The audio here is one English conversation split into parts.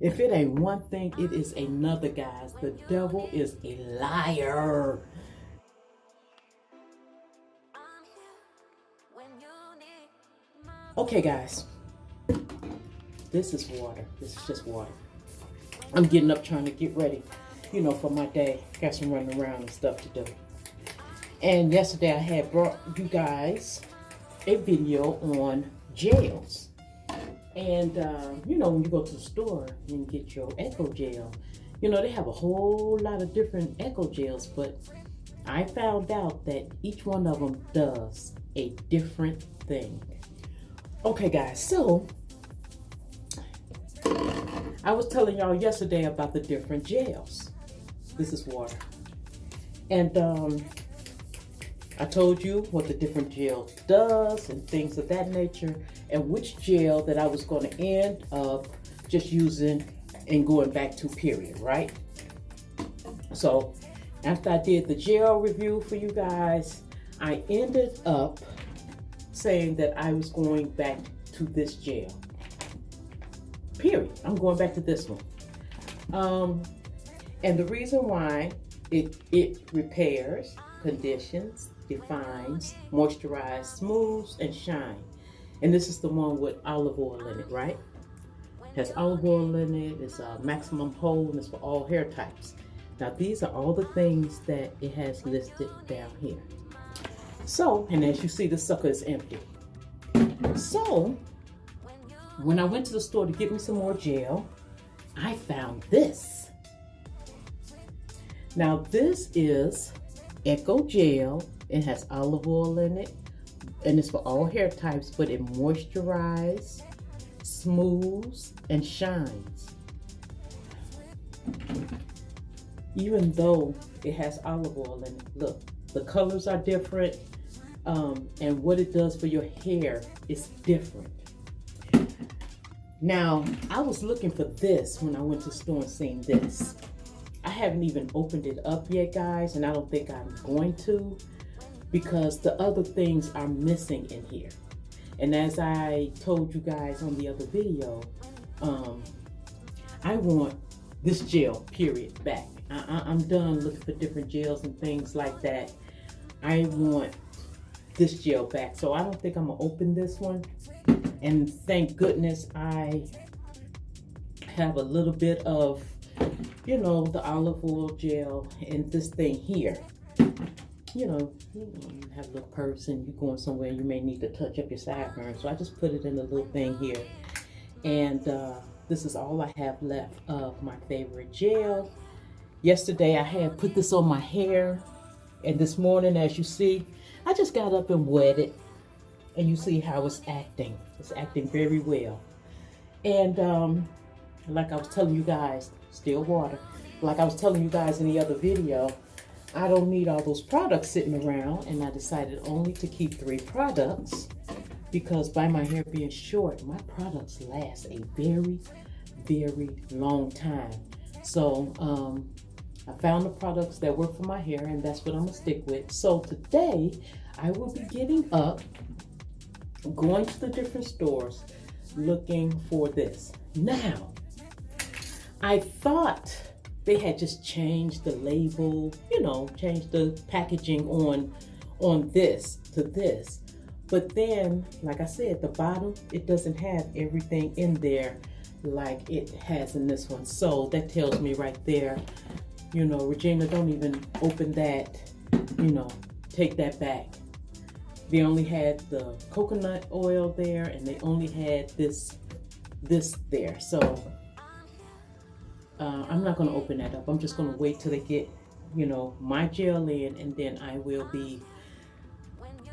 If it ain't one thing, it is another, guys. The devil is a liar. Okay, guys. This is water. This is just water. I'm getting up trying to get ready, you know, for my day. Got some running around and stuff to do. And yesterday I had brought you guys a video on gels. And, you know, when you go to the store and get your Eco Gel, you know, they have a whole lot of different Eco Gels, but I found out that each one of them does a different thing. Okay, guys, so I was telling y'all yesterday about the different gels. This is water. And I told you what the different gel does and things of that nature, and which gel that I was going to end up just using and going back to, period, right? So after I did the gel review for you guys, I ended up saying that I was going back to this gel. Period. I'm going back to this one. And the reason why it repairs, conditions, defines, moisturizes, smooths, and shine. And this is the one with olive oil in it, right? It has olive oil in it. It's a maximum hold, and it's for all hair types. Now, these are all the things that it has listed down here. So, and as you see, the sucker is empty. So, when I went to the store to get me some more gel, I found this. Now, this is Eco Gel. It has olive oil in it, and it's for all hair types, but it moisturizes, smooths, and shines. Even though it has olive oil in it, look, the colors are different, and what it does for your hair is different. Now, I was looking for this when I went to the store and seen this. I haven't even opened it up yet, guys, and I don't think I'm going to, because the other things are missing in here. And as I told you guys on the other video, I want this gel, period, back. I'm done looking for different gels and things like that. I want this gel back. So I don't think I'm gonna open this one. And thank goodness I have a little bit of, you know, the olive oil gel in this thing here. You know, you have a little purse and you're going somewhere and you may need to touch up your sideburns. So I just put it in a little thing here. And this is all I have left of my favorite gel. Yesterday I had put this on my hair. And this morning, as you see, I just got up and wet it. And you see how it's acting. It's acting very well. And like I was telling you guys, still water. Like I was telling you guys in the other video, I don't need all those products sitting around, and I decided only to keep 3 products because by my hair being short, my products last a very, very long time. So I found the products that work for my hair, and that's what I'm gonna stick with. So today, I will be getting up, going to the different stores, looking for this. Now, I thought they had just changed the label, you know, changed the packaging on this to this. But then, like I said, the bottom, it doesn't have everything in there like it has in this one. So that tells me right there, you know, Regina, don't even open that, you know, take that back. They only had the coconut oil there, and they only had this there. So I'm not gonna open that up. I'm just gonna wait till they get, you know, my gel in, and then I will be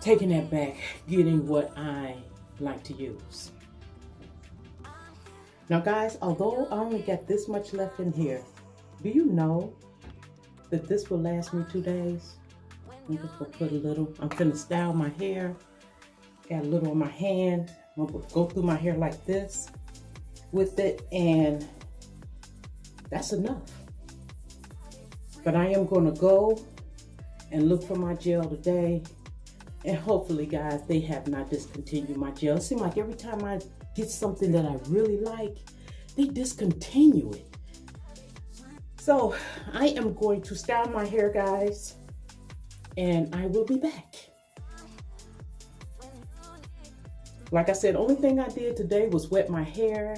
taking that back, getting what I like to use. Now guys, although I only got this much left in here, do you know that this will last me 2 days? I'm just gonna put a little, I'm gonna style my hair, got a little on my hand. I'm gonna go through my hair like this with it, and that's enough. But I am gonna go and look for my gel today, and hopefully guys, they have not discontinued my gel. It seems like every time I get something that I really like, they discontinue it. So I am going to style my hair, guys, and I will be back. Like I said, only thing I did today was wet my hair.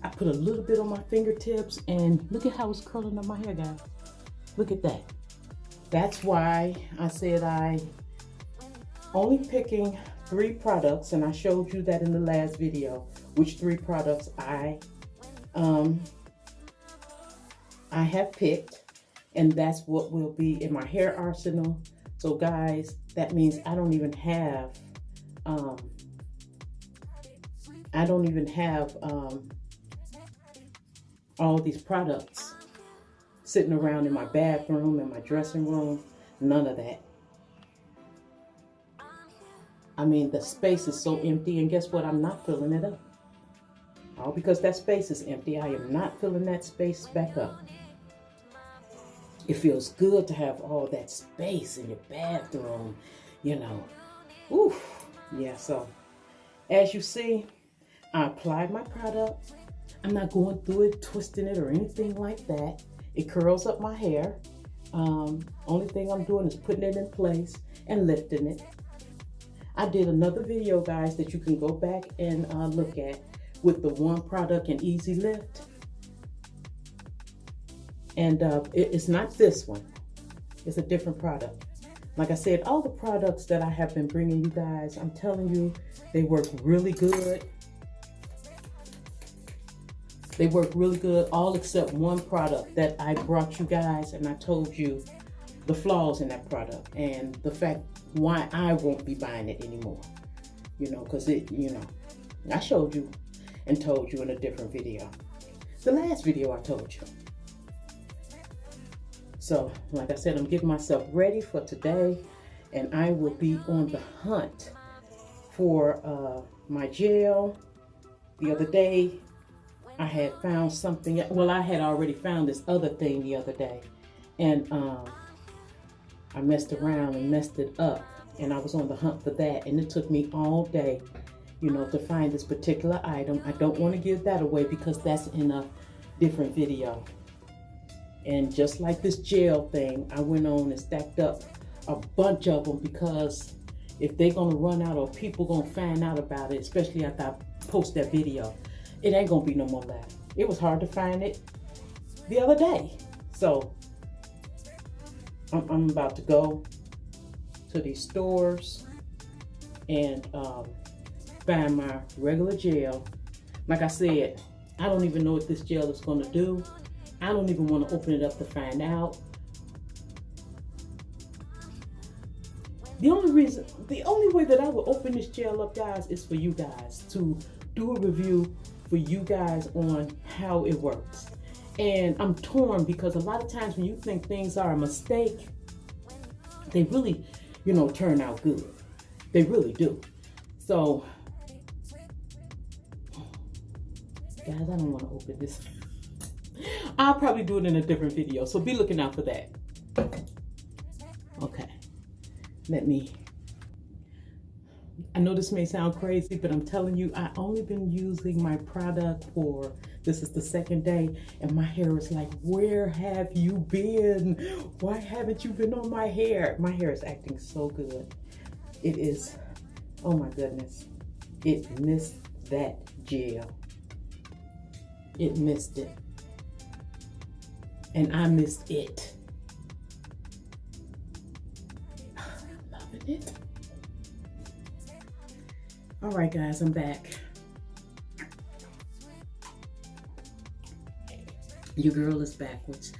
I put a little bit on my fingertips, and look at how it's curling up my hair, guys. Look at that. That's why I said I only picking 3 products, and I showed you that in the last video, which 3 products I have picked, and that's what will be in my hair arsenal. So guys, that means I don't even have all these products sitting around in my bathroom and my dressing room. None of that. I mean, the space is so empty, and guess what? I'm not filling it up. All because that space is empty. I am not filling that space back up. It feels good to have all that space in your bathroom, you know. Oof. Yeah, so as you see, I applied my product. I'm not going through it, twisting it or anything like that. It curls up my hair. Only thing I'm doing is putting it in place and lifting it. I did another video, guys, that you can go back and look at with the one product and easy lift. And it's not this one. It's a different product. Like I said, all the products that I have been bringing you guys, I'm telling you, they work really good. They work really good, all except one product that I brought you guys, and I told you the flaws in that product and the fact why I won't be buying it anymore. You know, because I showed you and told you in a different video. The last video I told you. So, like I said, I'm getting myself ready for today, and I will be on the hunt for my gel. The other day, I had found something. Well, I had already found this other thing the other day, and I messed around and messed it up, and I was on the hunt for that, and it took me all day, you know, to find this particular item. I don't want to give that away because that's in a different video. And just like this gel thing, I went on and stacked up a bunch of them, because if they're gonna run out or people gonna find out about it, especially after I post that video, it ain't gonna be no more left. It was hard to find it the other day. So I'm about to go to these stores and find my regular gel. Like I said, I don't even know what this gel is gonna do. I don't even want to open it up to find out. The only way that I will open this gel up, guys, is for you guys, to do a review for you guys on how it works. And I'm torn, because a lot of times when you think things are a mistake, they really, you know, turn out good. They really do. So, guys, I don't want to open this. I'll probably do it in a different video, so be looking out for that. Okay, I know this may sound crazy, but I'm telling you, I only been using my product for, this is the 2nd day, and my hair is like, where have you been? Why haven't you been on my hair? My hair is acting so good. It is, oh my goodness. It missed that gel. It missed it. And I missed it. Loving it. All right, guys, I'm back. Your girl is backwards,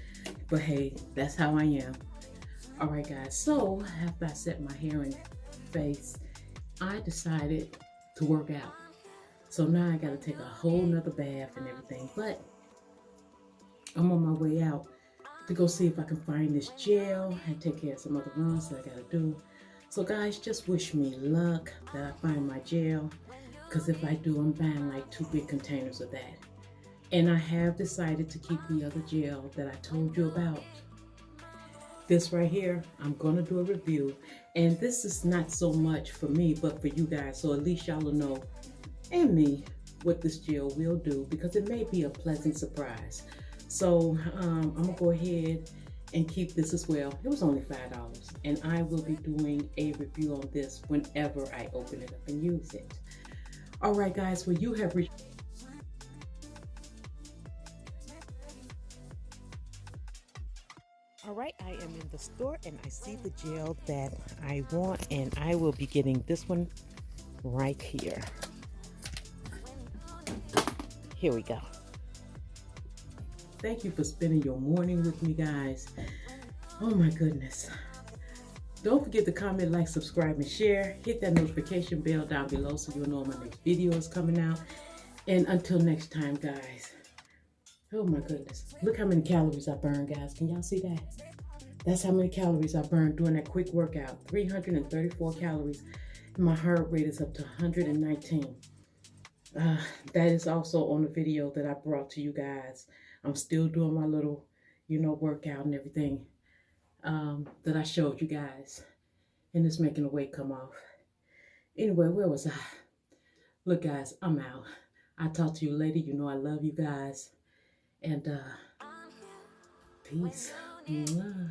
but hey, that's how I am. All right, guys, so after I set my hair and face, I decided to work out. So now I gotta take a whole nother bath and everything, but I'm on my way out to go see if I can find this gel and take care of some other runs that I gotta do. So guys, just wish me luck that I find my gel, because if I do, I'm buying like 2 big containers of that. And I have decided to keep the other gel that I told you about. This right here, I'm gonna do a review. And this is not so much for me, but for you guys, so at least y'all will know, and me, what this gel will do, because it may be a pleasant surprise. So I'm gonna go ahead and keep this as well. It was only $5, and I will be doing a review on this whenever I open it up and use it. All right, guys, well, you have reached. All right, I am in the store and I see the gel that I want, and I will be getting this one right here. Here we go. Thank you for spending your morning with me, guys. Oh my goodness. Don't forget to comment, like, subscribe, and share. Hit that notification bell down below so you'll know when my next video is coming out. And until next time, guys. Oh my goodness. Look how many calories I burned, guys. Can y'all see that? That's how many calories I burned during that quick workout. 334 calories. And my heart rate is up to 119. That is also on the video that I brought to you guys. I'm still doing my little, workout and everything that I showed you guys. And it's making the weight come off. Anyway, where was I? Look, guys, I'm out. I'll talk to you later. You know I love you guys. And peace. Mwah.